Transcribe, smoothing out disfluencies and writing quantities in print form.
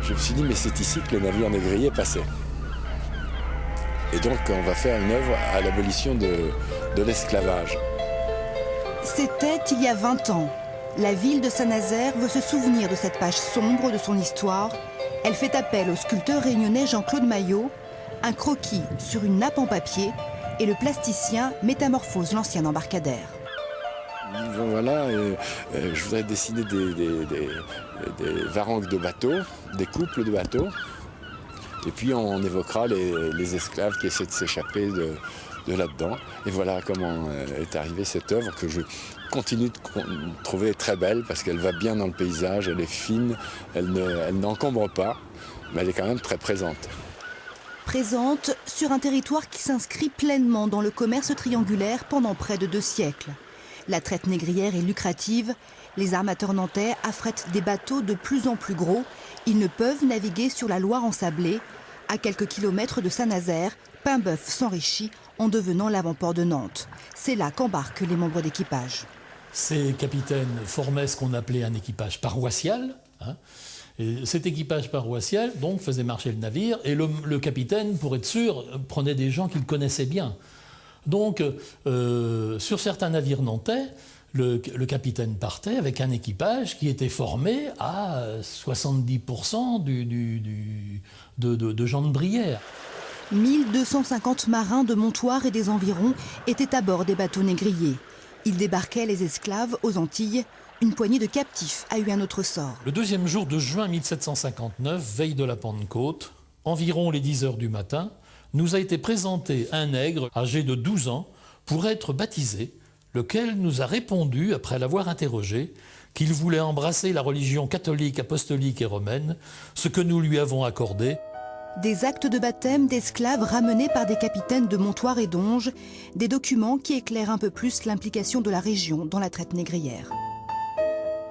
Je me suis dit, mais c'est ici que les navires négriers passaient. Et donc, on va faire une œuvre à l'abolition de l'esclavage. C'était il y a 20 ans. La ville de Saint-Nazaire veut se souvenir de cette page sombre de son histoire. Elle fait appel au sculpteur réunionnais Jean-Claude Maillot, un croquis sur une nappe en papier, et le plasticien métamorphose l'ancien embarcadère. Voilà, je voudrais dessiner des varangues de bateaux, des couples de bateaux. Et puis on évoquera les esclaves qui essaient de s'échapper de là-dedans. Et voilà comment est arrivée cette œuvre que je continue de trouver très belle parce qu'elle va bien dans le paysage, elle est fine, elle n'encombre pas, mais elle est quand même très présente. Présente sur un territoire qui s'inscrit pleinement dans le commerce triangulaire pendant près de 2 siècles. La traite négrière est lucrative. Les armateurs nantais affrètent des bateaux de plus en plus gros. Ils ne peuvent naviguer sur la Loire ensablée. À quelques kilomètres de Saint-Nazaire, Paimboeuf s'enrichit en devenant l'avant-port de Nantes. C'est là qu'embarquent les membres d'équipage. Ces capitaines formaient ce qu'on appelait un équipage paroissial. Et cet équipage paroissial donc, faisait marcher le navire et le capitaine, pour être sûr, prenait des gens qu'il connaissait bien. Donc, sur certains navires nantais, le capitaine partait avec un équipage qui était formé à 70% de gens de Brière. 1250 marins de Montoire et des environs étaient à bord des bateaux négriers. Ils débarquaient les esclaves aux Antilles. Une poignée de captifs a eu un autre sort. Le 2e jour de juin 1759, veille de la Pentecôte, environ les 10 heures du matin, nous a été présenté un nègre âgé de 12 ans pour être baptisé, lequel nous a répondu, après l'avoir interrogé, qu'il voulait embrasser la religion catholique, apostolique et romaine, ce que nous lui avons accordé. Des actes de baptême d'esclaves ramenés par des capitaines de Montoire et d'Onge, des documents qui éclairent un peu plus l'implication de la région dans la traite négrière.